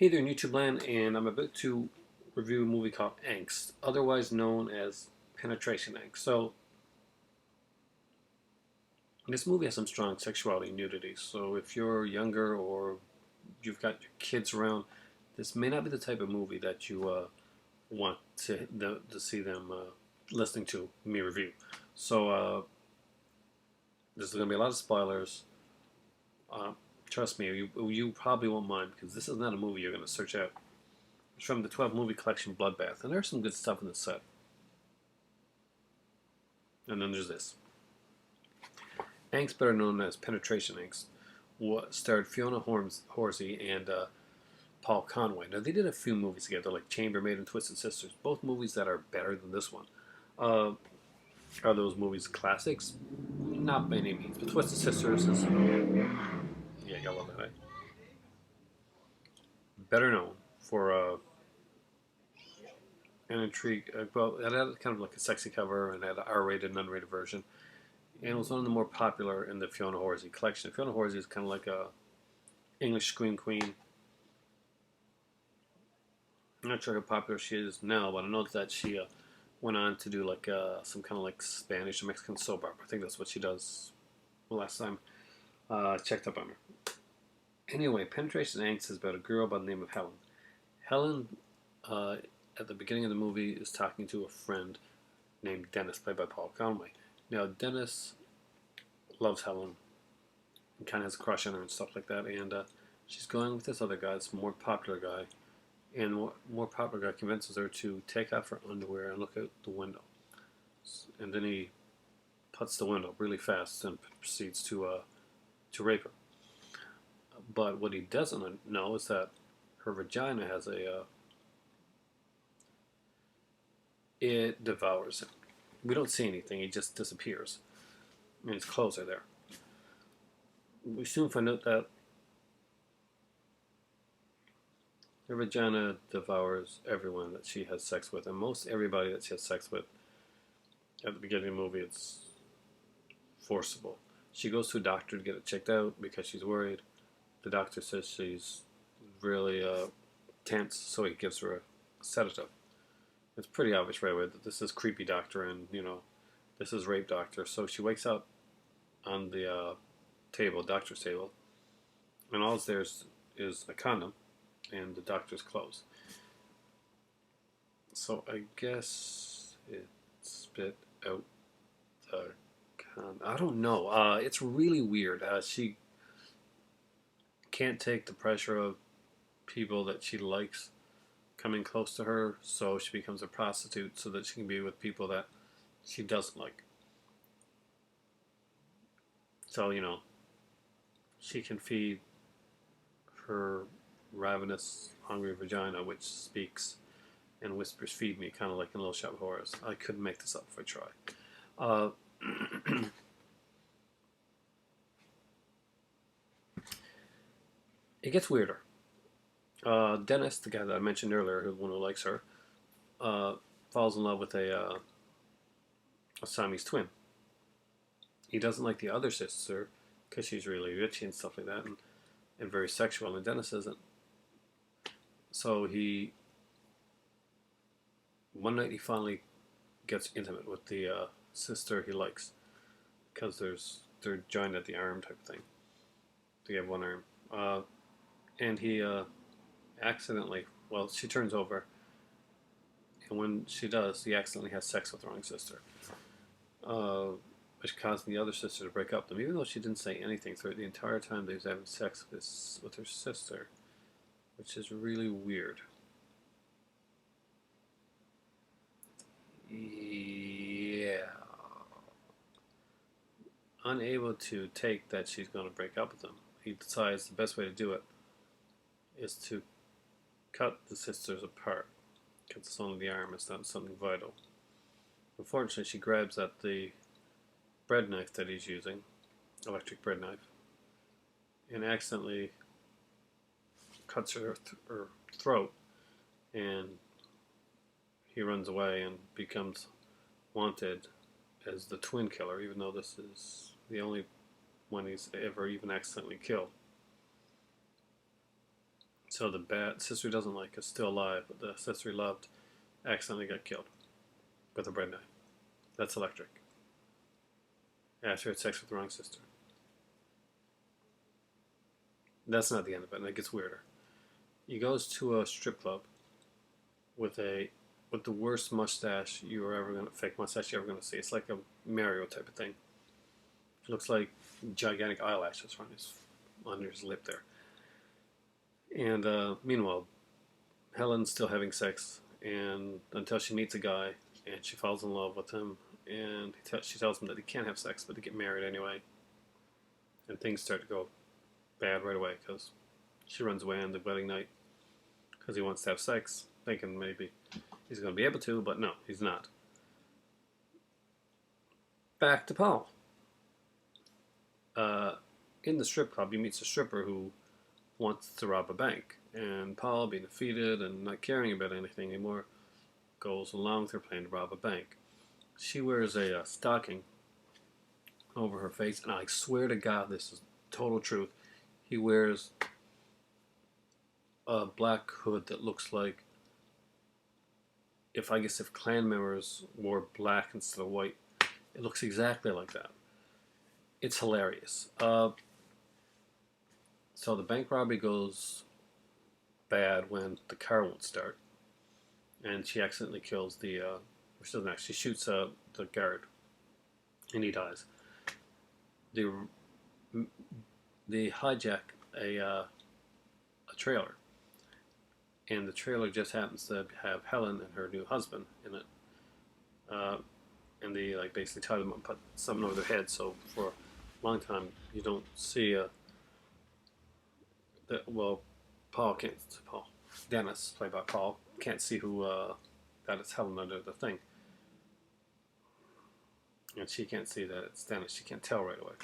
Hey there, in YouTube land, and I'm about to review a movie called Angst, otherwise known as Penetration Angst. So, this movie has some strong sexuality and nudity. So, if you're younger or you've got your kids around, this may not be the type of movie that you want to see them listening to me review. So, there's going to be a lot of spoilers. Uh, Trust me, you probably won't mind because this is not a movie you're going to search out. It's from the 12 movie collection Bloodbath, and there's some good stuff in the set. And then there's this. Angst, better known as Penetration Angst, starred Fiona Horsey and Paul Conway. Now, they did a few movies together, like Chambermaid and Twisted Sisters, both movies that are better than this one. Uh, are those movies classics? Not by any means, but Twisted Sisters is, yeah, y'all love that, eh? Better known for an intrigue. Well, it had kind of like a sexy cover and had an R-rated and unrated version. And it was one of the more popular in the Fiona Horsey collection. Fiona Horsey is kind of like a English scream queen. I'm not sure how popular she is now, but I know that she went on to do like some kind of like Spanish or Mexican soap opera. I think that's what she does. The last time I checked up on her. Anyway, Penetration Angst is about a girl by the name of Helen. Helen, uh, at the beginning of the movie, is talking to a friend named Dennis, played by Paul Conway. Now, Dennis loves Helen and kind of has a crush on her and stuff like that, and she's going with this other guy, this more popular guy, and more popular guy convinces her to take off her underwear and look out the window. And then he puts the window really fast and proceeds to rape her. But what he doesn't know is that her vagina has it devours him. We don't see anything; he just disappears, and his clothes are there. We soon find out that her vagina devours everyone that she has sex with, and most everybody that she has sex with at the beginning of the movie, it's forcible. She goes to a doctor to get it checked out because she's worried. The doctor says she's really tense, so he gives her a sedative. It's pretty obvious right away that this is creepy doctor and, this is rape doctor. So she wakes up on the doctor's table, and all there's is a condom and the doctor's clothes. So I guess it spit out the condom. I don't know. It's really weird. She can't take the pressure of people that she likes coming close to her, so she becomes a prostitute so that she can be with people that she doesn't like. So, she can feed her ravenous, hungry vagina, which speaks and whispers, "Feed me," kind of like in Little Shop of Horrors. I couldn't make this up if I tried. Uh, it gets weirder. Dennis, the guy that I mentioned earlier, who one who likes her, uh, falls in love with a Siamese twin. He doesn't like the other sister because she's really bitchy and stuff like that, and very sexual, and Dennis isn't. So one night he finally gets intimate with the sister he likes because they're joined at the arm type of thing. They have one arm, and he accidentally, well, she turns over, and when she does, he accidentally has sex with the wrong sister, which caused the other sister to break up with him, even though she didn't say anything through the entire time that he was having sex with her sister, which is really weird. Yeah. Unable to take that she's going to break up with him, he decides the best way to do it is to cut the sisters apart because it's only the arm, it's not something vital. Unfortunately, she grabs at the bread knife that he's using, electric bread knife, and accidentally cuts her throat, and he runs away and becomes wanted as the twin killer, even though this is the only one he's ever even accidentally killed. So the bad sister he doesn't like is still alive, but the sister he loved accidentally got killed with a bread knife. That's electric. After he had sex with the wrong sister. That's not the end of it, and it gets weirder. He goes to a strip club with the worst mustache you are ever gonna fake mustache you're ever gonna see. It's like a Mario type of thing. It looks like gigantic eyelashes under his lip there. And meanwhile, Helen's still having sex, and until she meets a guy and she falls in love with him, and she tells him that he can't have sex, but they get married anyway. And things start to go bad right away because she runs away on the wedding night because he wants to have sex, thinking maybe he's going to be able to, but no, he's not. Back to Paul. In the strip club, he meets a stripper who wants to rob a bank. And Paul, being defeated and not caring about anything anymore, goes along with her plan to rob a bank. She wears a stocking over her face, and I swear to God, this is total truth. He wears a black hood that looks like if Klan members wore black instead of white. It looks exactly like that. It's hilarious. So the bank robbery goes bad when the car won't start, and she accidentally kills she doesn't actually, she shoots the guard, and he dies. They hijack a trailer, and the trailer just happens to have Helen and her new husband in it, and they basically tie them up and put something over their head. So for a long time you don't see Dennis, played by Paul, can't see who that is Helen under the thing. And she can't see that it's Dennis. She can't tell right away.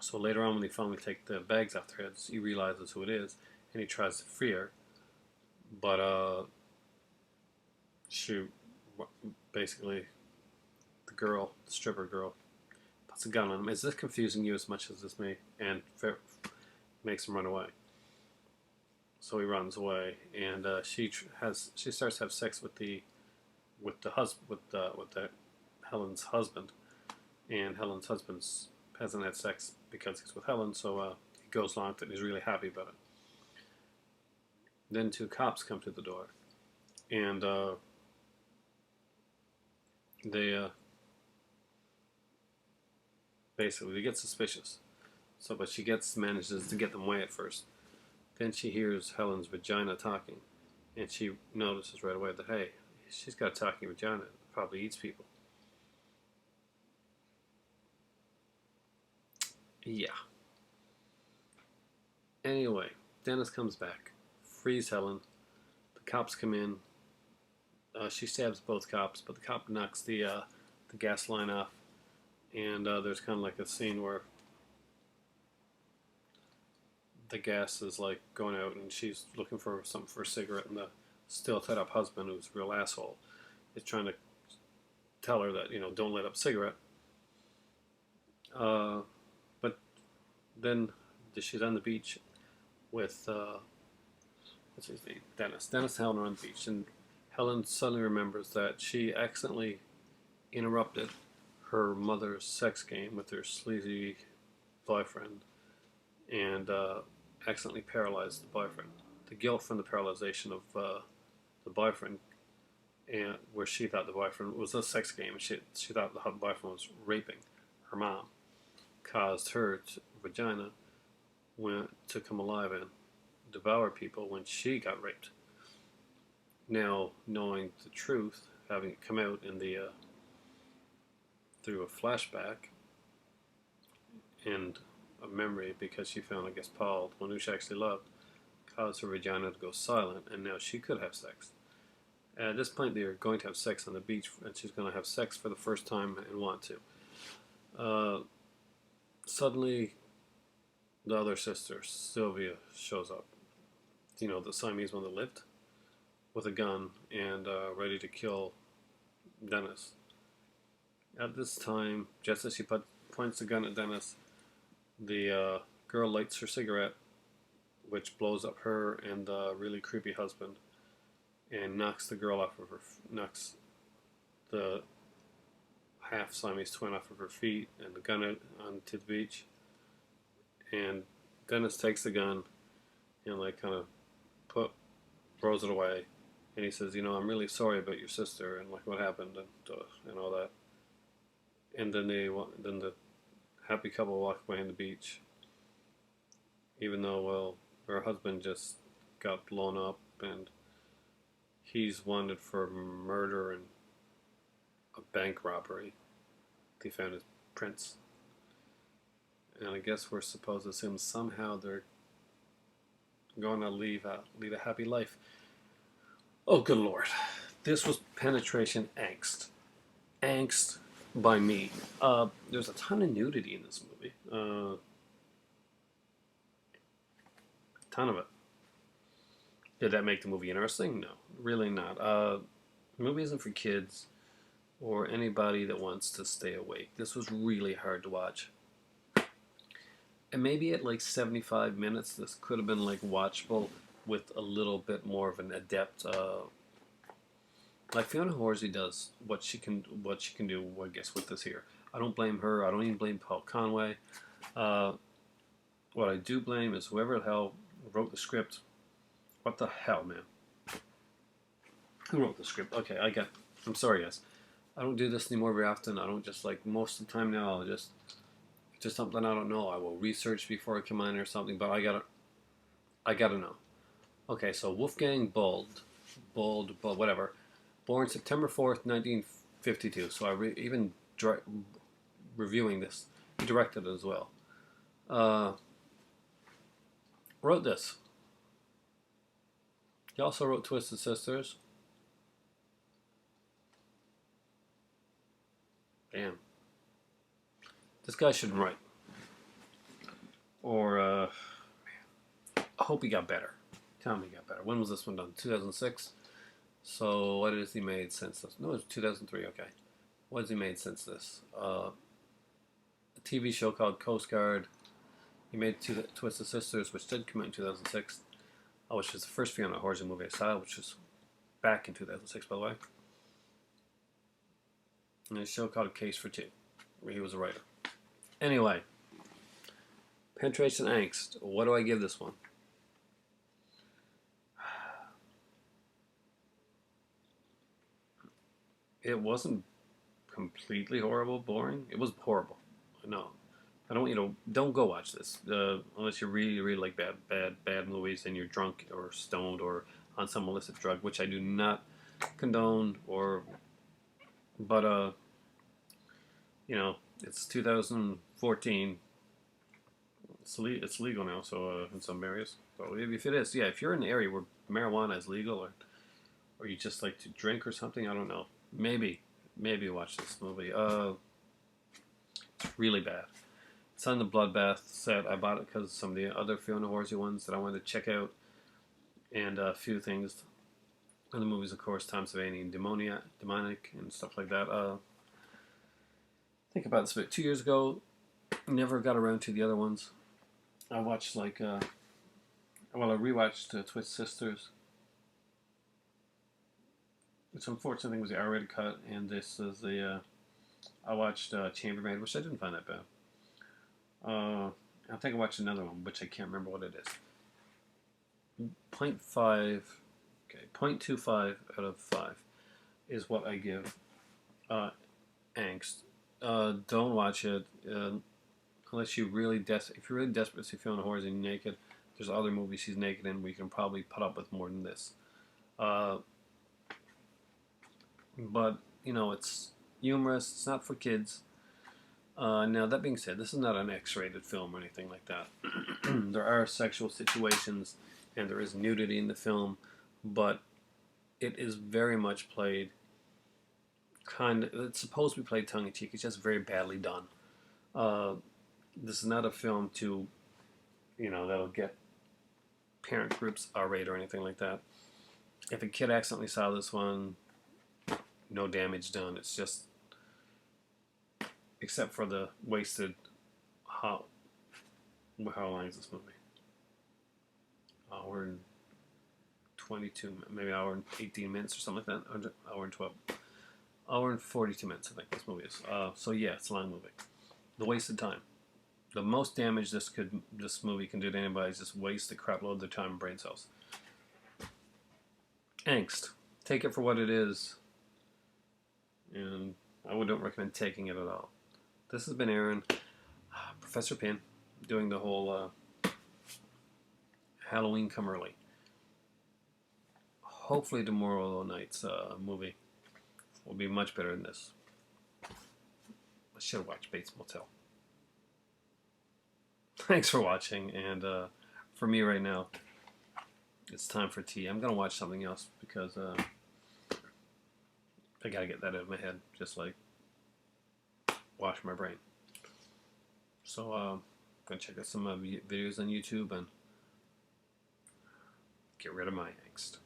So later on, when they finally take the bags off their heads, he realizes who it is, and he tries to free her. But she basically, the stripper girl, puts a gun on him. Is this confusing you as much as this me? And makes him run away. So he runs away, and she starts to have sex with Helen's husband, and Helen's husband hasn't had sex because he's with Helen, so he goes along with it and he's really happy about it. Then 2 cops come to the door, and they basically get suspicious. But she manages to get them away at first. Then she hears Helen's vagina talking, and she notices right away that, hey, she's got a talking vagina. It probably eats people. Yeah. Anyway, Dennis comes back, frees Helen. The cops come in. She stabs both cops, but the cop knocks the gas line off, and there's kind of like a scene where the gas is going out, and she's looking for something for a cigarette, and the still tied up husband, who's a real asshole, is trying to tell her that, don't light up cigarette. But then she's on the beach with what's his name? Dennis and Helen are on the beach, and Helen suddenly remembers that she accidentally interrupted her mother's sex game with her sleazy boyfriend, and accidentally paralyzed the boyfriend. The guilt from the paralyzation of the boyfriend, and where she thought the boyfriend was a sex game, and she thought the boyfriend was raping her mom, caused her vagina to come alive and devour people when she got raped. Now, knowing the truth, having it come out in the through a flashback and a memory, because she found, I guess, Paul, the one who she actually loved, caused her vagina to go silent, and now she could have sex. At this point, they are going to have sex on the beach, and she's going to have sex for the first time and want to. Suddenly, the other sister, Sylvia, shows up. The Siamese one that lived, with a gun and ready to kill Dennis. At this time, just as she points the gun at Dennis, the girl lights her cigarette, which blows up her and the really creepy husband, and knocks the girl off of her, knocks the half Siamese twin off of her feet, and the gun onto the beach. And Dennis takes the gun and like kind of throws it away, and he says, I'm really sorry about your sister and like what happened and all that. And then the happy couple walk away on the beach, even though her husband just got blown up and he's wanted for murder and a bank robbery. They found his prints, and I guess we're supposed to assume somehow they're going to lead a happy life. Oh, good Lord. This was Penetration Angst. Angst by me. There's a ton of nudity in this movie. A ton of it. Did that make the movie interesting? No, really not. The movie isn't for kids or anybody that wants to stay awake. This was really hard to watch. And maybe at like 75 minutes, this could have been like watchable with a little bit more of an adept. Like Fiona Horsey does what she can do, I guess, with this here. I don't blame her. I don't even blame Paul Conway. What I do blame is whoever the hell wrote the script. What the hell, man? Who wrote the script? Okay, I'm sorry, guys. I don't do this anymore very often. I don't just like most of the time now. I'll just something I don't know. I will research before I come on or something. But I gotta know. Okay, so Wolfgang Bold, whatever. Born September 4th, 1952. So reviewing this, he directed it as well. Wrote this. He also wrote Twisted Sisters. Damn. This guy shouldn't write. Or, I hope he got better. Tell me he got better. When was this one done? 2006? So, what has he made since this? No, it was 2003, okay. What has he made since this? A TV show called Coast Guard. He made Twisted Sisters, which did come out in 2006. Which was the first Fiona Horsey movie I saw, which was back in 2006, by the way. And a show called Case for Two, where he was a writer. Anyway, Penetration Angst. What do I give this one? It wasn't completely horrible, boring. It was horrible. No. I don't go watch this unless you really, really like bad movies and you're drunk or stoned or on some illicit drug, which I do not condone. But it's 2014. It's legal now, so in some areas. So if it is, if you're in an area where marijuana is legal, or you just like to drink or something, I don't know. Maybe watch this movie. It's really bad. It's on the Bloodbath set. I bought it because of some of the other Fiona Horsey ones that I wanted to check out, and a few things. And the movies, of course, Tom Savini and Demonic and stuff like that. Think about this about 2 years ago. Never got around to the other ones. I watched I rewatched Twisted Sisters, which unfortunately was the R-rated cut, and this is I watched Chambermaid, which I didn't find that bad. I think I watched another one, which I can't remember what it is. 0.25 out of 5 is what I give Angst. Don't watch it unless you're really if you're really desperate to see Fiona Horsey naked. There's other movies she's naked in where you can probably put up with more than this. But it's humorous. It's not for kids. Now, that being said, this is not an X-rated film or anything like that. There are sexual situations and there is nudity in the film, but it is very much played it's supposed to be played tongue-in-cheek. It's just very badly done. This is not a film that'll get parent groups R-rated or anything like that. If a kid accidentally saw this one, no damage done. It's just, except for the wasted, how long is this movie? hour and 22, maybe hour and 18 minutes or something like that. Hour and 12. Hour and 42 minutes, I think this movie is. So yeah, it's a long movie. The wasted time. The most damage this movie can do to anybody is just waste the crap load of their time and brain cells. Angst. Take it for what it is. And I don't recommend taking it at all. This has been Aaron, Professor Pin, doing the whole Halloween Come Early. Hopefully tomorrow night's movie will be much better than this. I should have watched Bates Motel. Thanks for watching, and for me right now, it's time for tea. I'm going to watch something else because I got to get that out of my head, just like wash my brain. So I'm going to check out some videos on YouTube and get rid of my angst.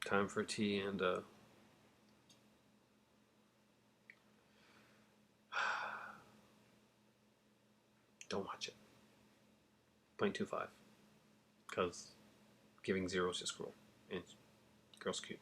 Time for tea and don't watch it. 0.25. Because giving 0 is just cruel. And girl's cute.